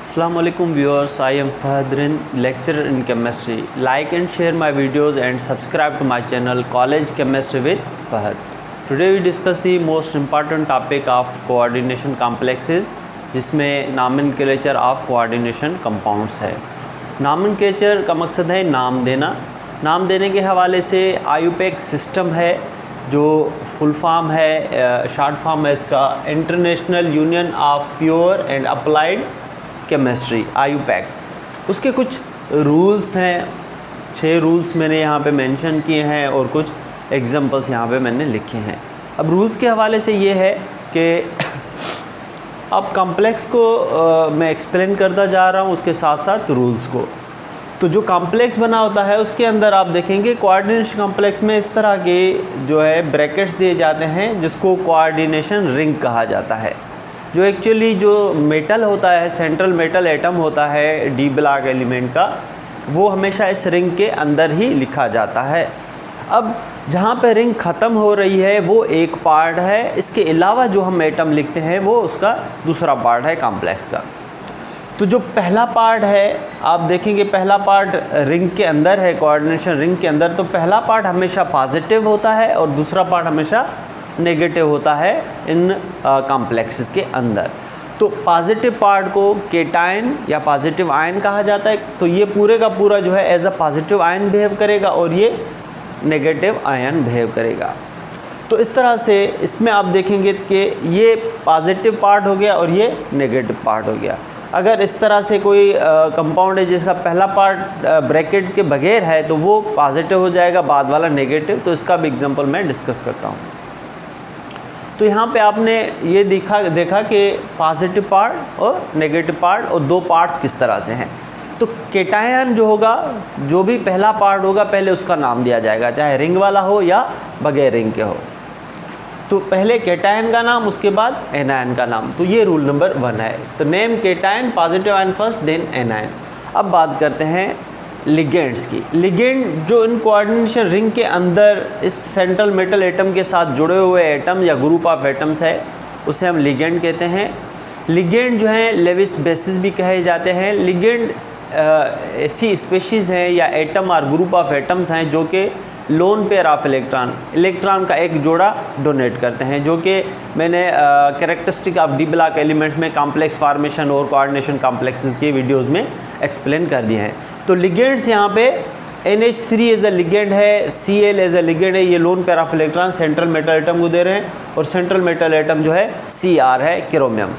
Assalamu alaikum viewers, I am Fahadrin, lecturer in chemistry. Like and share my videos and subscribe to my channel College Chemistry with Fahad. Today we discuss the most important topic of coordination complexes, जिसमें nomenclature of coordination compounds है। nomenclature का मकसद है नाम देना। नाम देने के हवाले से IUPAC सिस्टम है जो फुल फॉर्म है, शॉर्ट फॉर्म है इसका international union of pure and applied chemistry IUPAC। उसके कुछ रूल्स हैं, 6 रूल्स मैंने यहाँ पे मेंशन किए हैं और कुछ एग्जांपल्स यहाँ पे मैंने लिखे हैं। अब रूल्स के हवाले से ये है कि अब कॉम्प्लेक्स को मैं एक्सप्लेन करता जा रहा हूँ, उसके साथ साथ रूल्स को। तो जो कॉम्प्लेक्स बना होता है उसके अंदर आप देखेंगे कोऑर्डिनेशन कॉम्प्लेक्स में इस तरह के जो है ब्रैकेट्स दिए जाते हैं, जिसको कोऑर्डिनेशन रिंग कहा जाता है। जो एक्चुअली जो मेटल होता है, सेंट्रल मेटल एटम होता है डी ब्लॉक एलिमेंट का, वो हमेशा इस रिंग के अंदर ही लिखा जाता है। अब जहाँ पे रिंग ख़त्म हो रही है वो एक पार्ट है, इसके अलावा जो हम एटम लिखते हैं वो उसका दूसरा पार्ट है कॉम्प्लेक्स का। तो जो पहला पार्ट है आप देखेंगे, पहला पार्ट रिंग के अंदर है, कोऑर्डिनेशन रिंग के अंदर। तो पहला पार्ट हमेशा पॉजिटिव होता है और दूसरा पार्ट हमेशा नेगेटिव होता है इन कॉम्प्लेक्सेस के अंदर। तो पॉजिटिव पार्ट को केटायन या पॉजिटिव आयन कहा जाता है। तो ये पूरे का पूरा जो है as a positive ion behave करेगा और ये नेगेटिव आयन बिहेव करेगा। तो इस तरह से इसमें आप देखेंगे कि ये पॉजिटिव पार्ट हो गया और ये नेगेटिव पार्ट हो गया। अगर इस तरह से कोई कंपाउंड है जिसका पहला पार्ट ब्रैकेट के बगैर है तो वो पॉजिटिव हो जाएगा, बाद वाला नेगेटिव। तो इसका भी एग्जांपल मैं डिस्कस करता हूँ। तो यहाँ पे आपने ये देखा कि पॉजिटिव पार्ट और नेगेटिव पार्ट और 2 पार्ट्स किस तरह से हैं। तो केटायन जो होगा, जो भी पहला पार्ट होगा पहले उसका नाम दिया जाएगा, चाहे रिंग वाला हो या बगैर रिंग के हो। तो पहले केटायन का नाम, उसके बाद एनायन का नाम। तो ये रूल नंबर 1 है। तो name cation, positive ion first, then anion. अब बात करते हैं लिगेंड्स की। लिगेंड जो इन कोऑर्डिनेशन रिंग के अंदर इस सेंट्रल मेटल एटम के साथ जुड़े हुए एटम या ग्रुप ऑफ एटम्स है, उसे हम लिगेंड कहते हैं। लिगेंड जो हैं लेविस बेसिस भी कहे जाते हैं। लिगेंड ऐसी स्पेशीज़ हैं या एटम और ग्रुप ऑफ एटम्स हैं जो कि लोन पेयर ऑफ इलेक्ट्रॉन का एक जोड़ा डोनेट करते हैं, जो कि मैंने characteristic of D block elements में कॉम्प्लेक्स फॉर्मेशन और कोऑर्डिनेशन कॉम्प्लेक्सेस के वीडियोस में एक्सप्लेन कर दिए हैं। तो लिगेंड्स यहाँ पे NH3 एज अ लिगेंड है, Cl एज अ लिगेंड है। ये lone pair of electron central metal atom को दे रहे हैं और सेंट्रल मेटल एटम जो है Cr है, क्रोमियम।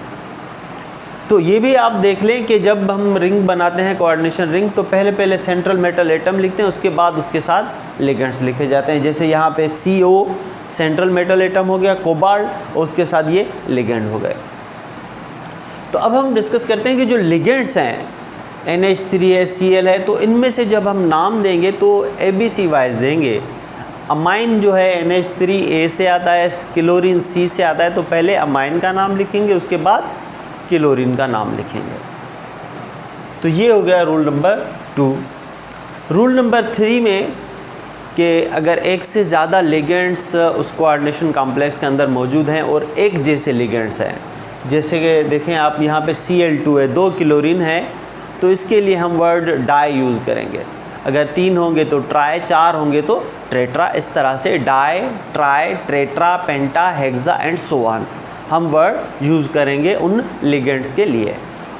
तो ये भी आप देख लें कि जब हम रिंग बनाते हैं कोऑर्डिनेशन रिंग, तो पहले सेंट्रल मेटल एटम लिखते हैं, उसके बाद उसके साथ लिगेंड्स लिखे जाते हैं। जैसे यहाँ पे CO सेंट्रल मेटल एटम हो गया, कोबाल्ट, और उसके साथ ये लिगेंड हो गए। तो अब हम डिस्कस करते हैं कि जो लिगेंड्स हैं, NH3 है, Cl है, तो इनमें से जब हम नाम देंगे तो ABC वाइज देंगे। अमाइन जो है NH3 A से आता है, क्लोरीन C से आता है। तो पहले अमाइन का नाम लिखेंगे, उसके बाद क्लोरीन का नाम लिखेंगे। तो ये हो गया रूल नंबर 2। रूल नंबर 3 में कि अगर एक से ज़्यादा लिगेंड्स उस कोऑर्डिनेशन कॉम्प्लेक्स के अंदर मौजूद हैं और एक जैसे लिगेंड्स हैं, जैसे कि देखें आप यहाँ पे Cl2 है, 2 क्लोरीन है, तो इसके लिए हम वर्ड डाई यूज़ करेंगे। अगर 3 होंगे तो ट्राई, 4 होंगे तो ट्रेट्रा। इस तरह से di, tri, tetra, penta, hexa and so on हम वर्ड यूज़ करेंगे उन लिगेंड्स के लिए।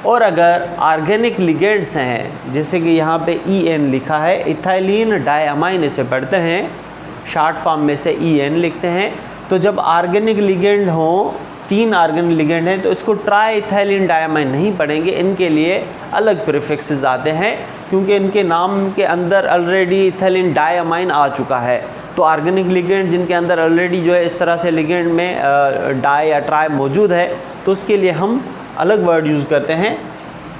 और अगर ऑर्गेनिक लिगेंड्स हैं, जैसे कि यहाँ पे EN लिखा है, इथाइलिन डायअमाइन इसे पढ़ते हैं, शॉर्ट फॉर्म में से EN लिखते हैं। तो जब ऑर्गेनिक लिगेंड हों, 3 ऑर्गेनिक लिगेंड हैं, तो इसको ट्राई इथाइलिन डायअमाइन नहीं पढ़ेंगे, इनके लिए अलग प्रीफिक्सेस आते हैं, क्योंकि इनके नाम के अंदर ऑलरेडी इथाइलिन डायअमाइन आ चुका है। तो ऑर्गेनिक लिगेंड जिनके अंदर ऑलरेडी जो है इस तरह से लिगेंड में डाई या ट्राई मौजूद है, तो उसके लिए हम अलग वर्ड यूज़ करते हैं।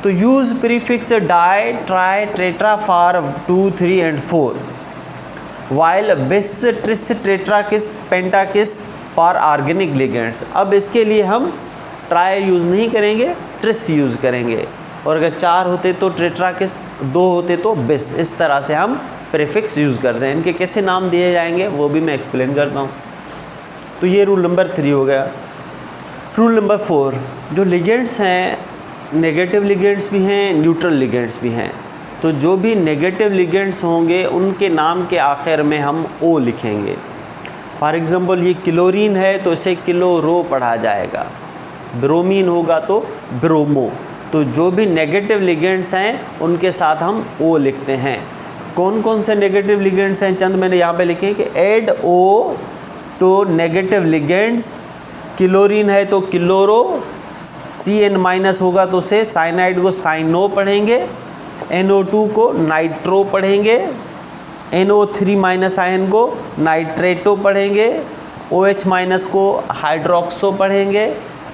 तो use prefix di, tri, tetra for 2, 3 and 4, while bis, tris, tetrakis, पेंटा किस फॉर ऑर्गेनिक लिगेंड्स। अब इसके लिए हम ट्राई यूज़ नहीं करेंगे, ट्रिस यूज़ करेंगे। और अगर 4 होते तो ट्रेट्रा किस, 2 होते तो बिस। इस तरह से हम प्रीफिक्स यूज़ करते हैं। इनके कैसे नाम दिए जाएंगे वो भी मैं एक्सप्लेन करता हूँ। तो ये रूल नंबर 3 हो गया। रूल नंबर 4, जो लिगेंड्स हैं नेगेटिव लिगेंड्स भी हैं, न्यूट्रल लिगेंड्स भी हैं। तो जो भी नेगेटिव लिगेंड्स होंगे उनके नाम के आखिर में हम ओ लिखेंगे। फॉर एग्ज़ाम्पल ये क्लोरीन है तो इसे क्लोरो पढ़ा जाएगा, ब्रोमीन होगा तो ब्रोमो। तो जो भी नेगेटिव लिगेंड्स हैं उनके साथ हम ओ लिखते हैं। कौन कौन से नेगेटिव लिगेंड्स हैं, चंद मैंने यहाँ पे लिखे हैं कि add O to negative ligands. Chlorine है तो क्लोरो, CN माइनस होगा तो उसे साइनाइड को साइनो पढ़ेंगे, NO2 को नाइट्रो पढ़ेंगे, NO3 माइनस आयन को नाइट्रेटो पढ़ेंगे, OH माइनस को हाइड्रोक्सो पढ़ेंगे,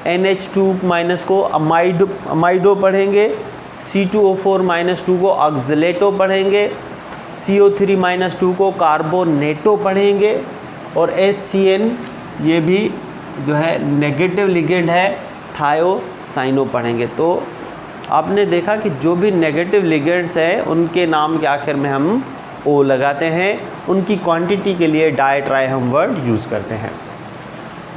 NH2 माइनस को अमाइडो पढ़ेंगे, C2O4 माइनस 2 को ऑक्सलेटो पढ़ेंगे, CO3 माइनस 2 को कार्बोनेटो पढ़ेंगे, और HCN ये भी जो है नेगेटिव लिगेंड है, थायोसाइनो पढ़ेंगे। तो आपने देखा कि जो भी नेगेटिव लिगेंड्स हैं उनके नाम के आखिर में हम ओ लगाते हैं। उनकी क्वांटिटी के लिए डाई ट्राई हम वर्ड यूज़ करते हैं।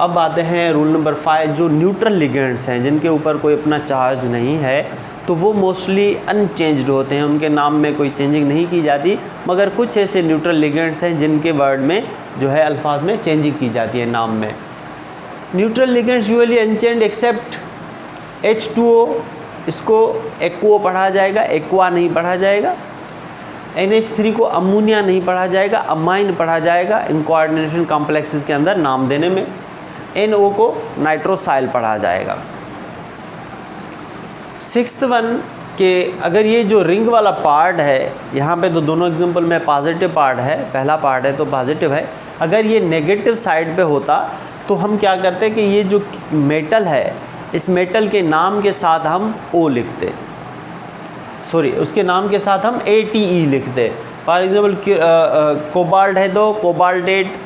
अब आते हैं रूल नंबर 5, जो न्यूट्रल लिगेंड्स हैं जिनके ऊपर कोई अपना चार्ज नहीं है तो वो मोस्टली अनचेंज्ड होते हैं, उनके नाम में कोई चेंजिंग नहीं की जाती। मगर कुछ ऐसे न्यूट्रल लिगेंड्स हैं जिनके वर्ड में जो है अल्फाज में चेंजिंग की जाती है नाम में। Neutral ligands usually unchanged except H2O, इसको एक्वा पढ़ा जाएगा, एक्वा नहीं पढ़ा जाएगा। NH3 को अमोनिया नहीं पढ़ा जाएगा, अमाइन पढ़ा जाएगा इन कोऑर्डिनेशन कॉम्प्लेक्सेस के अंदर नाम देने में। NO को नाइट्रोसाइल पढ़ा जाएगा। 6th वन के अगर ये जो रिंग वाला पार्ट है, यहाँ पे तो दोनों एग्जांपल में पॉजिटिव पार्ट है, पहला पार्ट है तो पॉजिटिव है। अगर ये नेगेटिव साइड पे होता तो हम क्या करते कि ये जो मेटल है इस मेटल के नाम के साथ हम O लिखते, सॉरी उसके नाम के साथ हम ATE लिखते। फॉर एग्जांपल कोबाल्ट है तो कोबाल्टेट,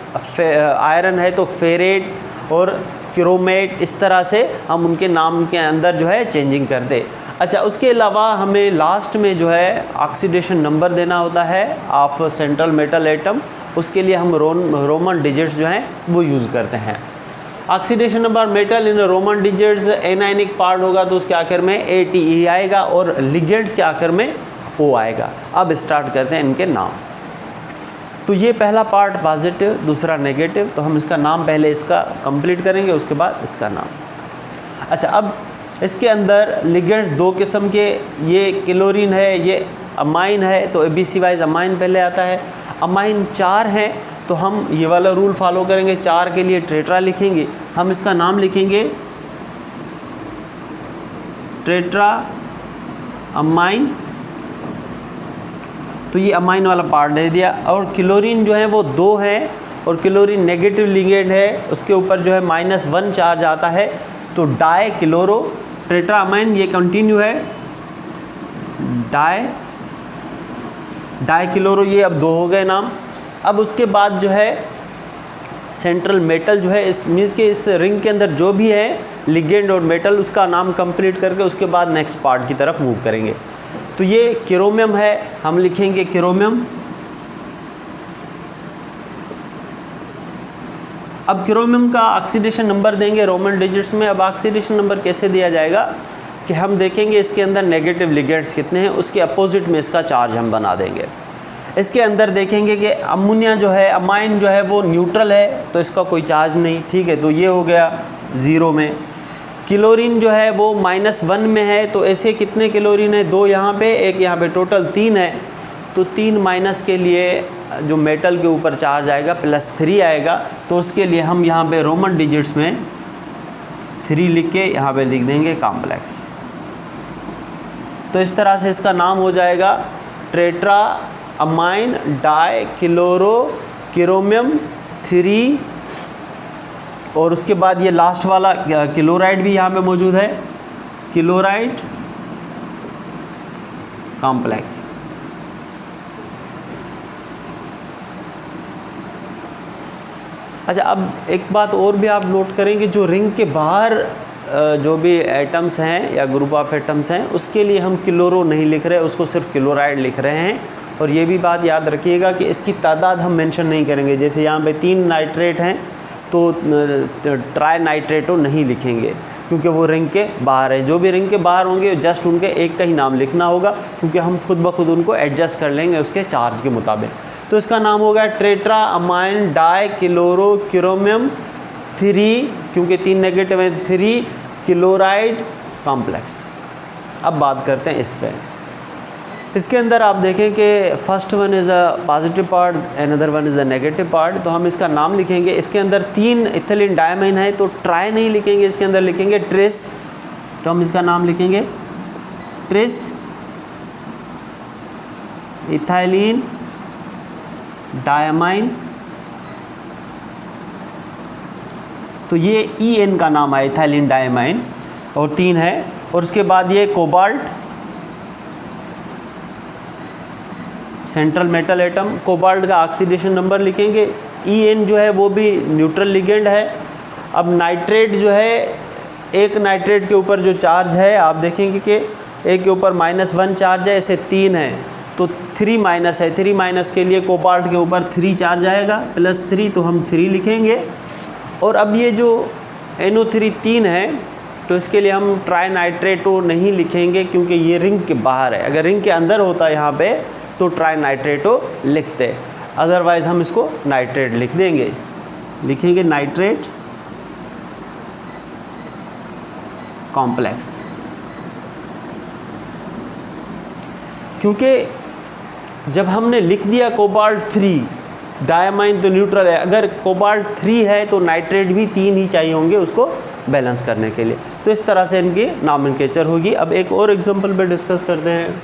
आयरन है तो फेरेट और क्रोमेट, इस तरह से हम उनके नाम के अंदर जो है चेंजिंग करते। अच्छा, उसके अलावा हमें लास्ट में जो है ऑक्सीडेशन नंबर देना होता है ऑफ सेंट्रल मेटल एटम, उसके लिए हम रोमन डिजिट्स जो हैं वो यूज़ करते हैं। Oxidation number metal in Roman digits, anionic part होगा तो उसके आखिर में ATE आएगा और लिगेंड्स के आखिर में O आएगा। अब स्टार्ट करते हैं इनके नाम। तो ये पहला पार्ट पॉजिटिव, दूसरा नेगेटिव, तो हम इसका नाम पहले इसका कंप्लीट करेंगे, उसके बाद इसका नाम। अच्छा, अब इसके अंदर लिगेंड्स दो किस्म के, ये क्लोरीन है, ये अमाइन है, तो ABC वाइज अमाइन पहले आता है। अमाइन 4 हैं तो हम ये वाला रूल फॉलो करेंगे, 4 के लिए टेट्रा लिखेंगे। हम इसका नाम लिखेंगे टेट्रा अमाइन, तो ये अमाइन वाला पार्ट दे दिया। और क्लोरीन जो है वो 2 है और क्लोरीन नेगेटिव लिगेंड है, उसके ऊपर जो है -1 चार्ज आता है, तो डाई क्लोरो। टेट्रा अमाइन ये कंटिन्यू है, डाई क्लोरो, ये अब 2 हो गए नाम। अब उसके बाद जो है सेंट्रल मेटल जो है, इस मीन्स के इस रिंग के अंदर जो भी है लिगेंड और मेटल, उसका नाम कंप्लीट करके उसके बाद नेक्स्ट पार्ट की तरफ मूव करेंगे। तो ये क्रोमियम है, हम लिखेंगे क्रोमियम। अब क्रोमियम का ऑक्सीडेशन नंबर देंगे रोमन डिजिट्स में। अब ऑक्सीडेशन नंबर कैसे दिया जाएगा कि हम देखेंगे इसके अंदर नेगेटिव लिगेंड्स कितने हैं, उसके अपोजिट में इसका चार्ज हम बना देंगे। इसके अंदर देखेंगे कि अमोनिया जो है, अमाइन जो है वो न्यूट्रल है तो इसका कोई चार्ज नहीं, ठीक है, तो ये हो गया 0 में। क्लोरीन जो है वो -1 में है, तो ऐसे कितने क्लोरीन है, 2 यहाँ पे, 1 यहाँ पे, टोटल 3 है। तो 3 माइनस के लिए जो मेटल के ऊपर चार्ज आएगा +3 आएगा, तो उसके लिए हम यहाँ पे रोमन डिजिट्स में 3 लिख के यहाँ पे लिख देंगे कॉम्प्लेक्स। तो इस तरह से इसका नाम हो जाएगा tetra amine die chloro chromium 3, और उसके बाद ये लास्ट वाला क्लोराइड भी यहाँ पे मौजूद है, क्लोराइड कॉम्प्लेक्स। अच्छा, अब एक बात और भी आप नोट करेंगे, जो रिंग के बाहर जो भी एटम्स हैं या ग्रुप ऑफ एटम्स हैं उसके लिए हम क्लोरो नहीं लिख रहे, उसको सिर्फ क्लोराइड लिख रहे हैं। और ये भी बात याद रखिएगा कि इसकी तादाद हम मेंशन नहीं करेंगे। जैसे यहाँ पे 3 नाइट्रेट हैं तो ट्राई नाइट्रेटो नहीं लिखेंगे, क्योंकि वो रिंग के बाहर है। जो भी रिंग के बाहर होंगे जस्ट उनके एक का ही नाम लिखना होगा, क्योंकि हम खुद ब खुद उनको एडजस्ट कर लेंगे उसके चार्ज के मुताबिक। तो इसका नाम होगा टेट्रा अमाइन डाई क्लोरोक्रोमियम 3, क्योंकि 3 नेगेटिव है, 3 क्लोराइड कॉम्प्लेक्स। अब बात करते हैं इस पे। इसके अंदर आप देखें कि first one is a positive part, another one is a negative part. तो हम इसका नाम लिखेंगे। इसके अंदर 3 इथिलीन डायमाइन है, तो ट्राई नहीं लिखेंगे, इसके अंदर लिखेंगे ट्रिस। तो हम इसका नाम लिखेंगे ट्रिस इथाइलिन डायमाइन। तो ये EN का नाम है, इथाइलिन डायमाइन, और 3 है। और उसके बाद ये cobalt, central metal atom. Cobalt का ऑक्सीडेशन नंबर लिखेंगे। EN जो है वो भी न्यूट्रल लिगेंड है। अब नाइट्रेट जो है, एक नाइट्रेट के ऊपर जो चार्ज है आप देखेंगे कि एक के ऊपर -1 चार्ज है, ऐसे 3 है, तो 3 माइनस है। 3 माइनस के लिए कोबाल्ट के ऊपर 3 चार्ज आएगा, +3, तो हम 3 लिखेंगे। और अब ये जो NO3 3 है, तो इसके लिए हम ट्राई नाइट्रेटो नहीं लिखेंगे, क्योंकि ये रिंग के बाहर है। अगर रिंग के अंदर होता यहाँ पे तो ट्राई नाइट्रेटो लिखते, अदरवाइज़ हम इसको नाइट्रेट लिख देंगे। लिखेंगे नाइट्रेट कॉम्प्लेक्स, क्योंकि जब हमने लिख दिया कोबाल्ट 3 डायमाइन तो न्यूट्रल है, अगर कोबाल्ट 3 है तो नाइट्रेट भी 3 ही चाहिए होंगे उसको बैलेंस करने के लिए। तो इस तरह से इनकी नॉमेनक्लेचर होगी। अब एक और एग्जांपल पे डिस्कस करते हैं।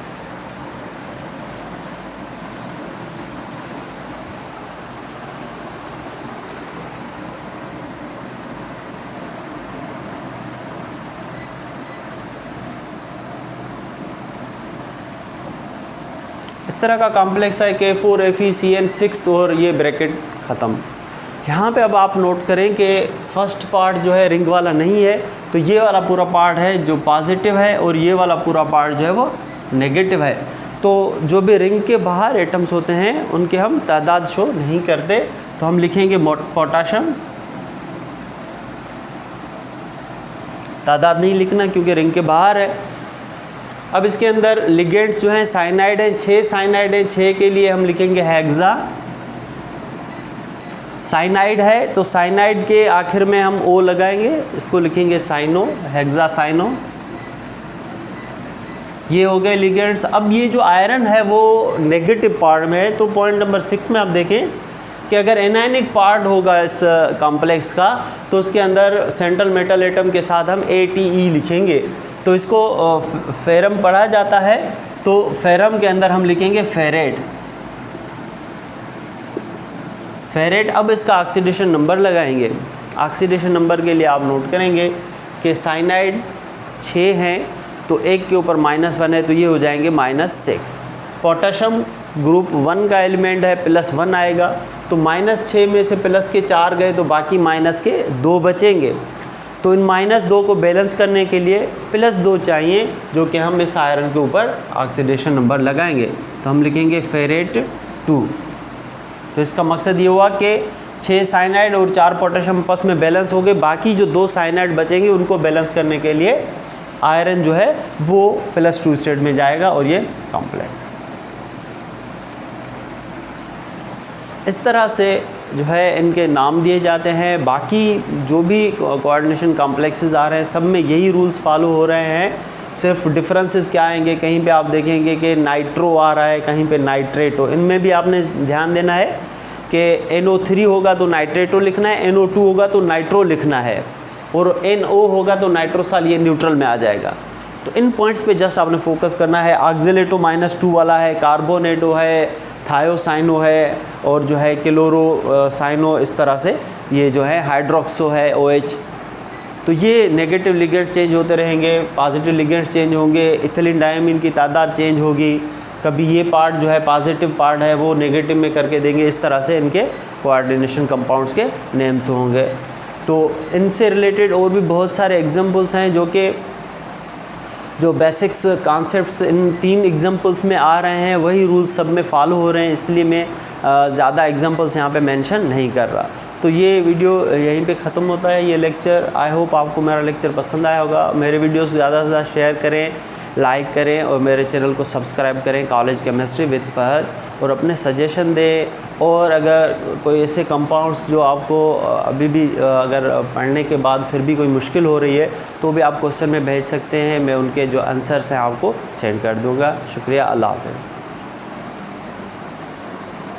इस तरह का कॉम्प्लेक्स है K4FeCN6 और ये ब्रैकेट ख़त्म। यहाँ पे अब आप नोट करें कि फर्स्ट पार्ट जो है रिंग वाला नहीं है, तो ये वाला पूरा पार्ट है जो पॉजिटिव है, और ये वाला पूरा पार्ट जो है वो नेगेटिव है। तो जो भी रिंग के बाहर एटम्स होते हैं उनके हम तादाद शो नहीं करते, तो हम लिखेंगे पोटाशियम। तादाद नहीं लिखना क्योंकि रिंग के बाहर है। अब इसके अंदर लिगेंड्स जो हैं साइनाइड हैं, 6 साइनाइड है, 6 के लिए हम लिखेंगे हेक्सा। साइनाइड है तो साइनाइड के आखिर में हम O लगाएंगे, इसको लिखेंगे साइनो, हेक्सा साइनो। ये हो गए लिगेंड्स। अब ये जो आयरन है वो नेगेटिव पार्ट में है, तो पॉइंट नंबर 6 में आप देखें कि अगर एनायनिक पार्ट होगा इस कॉम्प्लेक्स का, तो उसके अंदर सेंट्रल मेटल एटम के साथ हम ATE लिखेंगे। तो इसको फेरम पढ़ा जाता है, तो फेरम के अंदर हम लिखेंगे फेरेट। फेरेट। अब इसका ऑक्सीडेशन नंबर लगाएंगे। ऑक्सीडेशन नंबर के लिए आप नोट करेंगे कि साइनाइड 6 हैं, तो एक के ऊपर -1 है, तो ये हो जाएंगे -6। पोटेशियम ग्रुप 1 का एलिमेंट है, +1 आएगा, तो -6 में से प्लस के 4 गए तो बाकी माइनस के 2 बचेंगे। तो इन -2 को बैलेंस करने के लिए +2 चाहिए, जो कि हम इस आयरन के ऊपर ऑक्सीडेशन नंबर लगाएंगे। तो हम लिखेंगे फेरेट 2। तो इसका मकसद ये हुआ कि 6 साइनाइड और 4 पोटेशियम आपस में बैलेंस हो गए, बाकी जो 2 साइनाइड बचेंगे उनको बैलेंस करने के लिए आयरन जो है वो +2 स्टेट में जाएगा, और ये कॉम्प्लेक्स। इस तरह से जो है इनके नाम दिए जाते हैं। बाकी जो भी कोऑर्डिनेशन कॉम्प्लेक्सेस आ रहे हैं सब में यही रूल्स फॉलो हो रहे हैं। सिर्फ डिफरेंसेस क्या आएंगे, कहीं पे आप देखेंगे कि नाइट्रो आ रहा है, कहीं पे नाइट्रेटो। इनमें भी आपने ध्यान देना है कि NO3 होगा तो नाइट्रेटो लिखना है, NO2 होगा तो नाइट्रो लिखना है, और NO होगा तो नाइट्रोसाल, ये न्यूट्रल में आ जाएगा। तो इन पॉइंट्स पे जस्ट आपने फोकस करना है। ऑक्जेलेटो -2 वाला है, कार्बोनेटो है, थायोसाइनो है, और जो है क्लोरो साइनो, इस तरह से ये जो है हाइड्रोक्सो है OH। तो ये नेगेटिव लिगेंड्स चेंज होते रहेंगे, पॉजिटिव लिगेंड्स चेंज होंगे, इथिलीन डायमीन की तादाद चेंज होगी। कभी ये पार्ट जो है पॉजिटिव पार्ट है वो नेगेटिव में करके देंगे। इस तरह से इनके कोऑर्डिनेशन कंपाउंड्स के नेम्स होंगे। तो इनसे रिलेटेड और भी बहुत सारे एग्जांपल्स हैं जो बेसिक्स कॉन्सेप्ट्स इन 3 एग्जांपल्स में आ रहे हैं, वही रूल्स सब में फॉलो हो रहे हैं, इसलिए मैं ज़्यादा एग्जांपल्स यहाँ पे मेंशन नहीं कर रहा। तो ये वीडियो यहीं पे ख़त्म होता है, ये लेक्चर। आई होप आपको मेरा लेक्चर पसंद आया होगा। मेरे वीडियोस ज़्यादा से ज़्यादा शेयर करें, लाइक करें और मेरे चैनल को सब्सक्राइब करें कॉलेज केमिस्ट्री विद फहद, और अपने सजेशन दें। और अगर कोई ऐसे कंपाउंड्स जो आपको अभी भी अगर पढ़ने के बाद फिर भी कोई मुश्किल हो रही है तो भी आप क्वेश्चन में भेज सकते हैं, मैं उनके जो आंसर्स हैं आपको सेंड कर दूँगा। शुक्रिया, अल्लाह हाफ़िज़।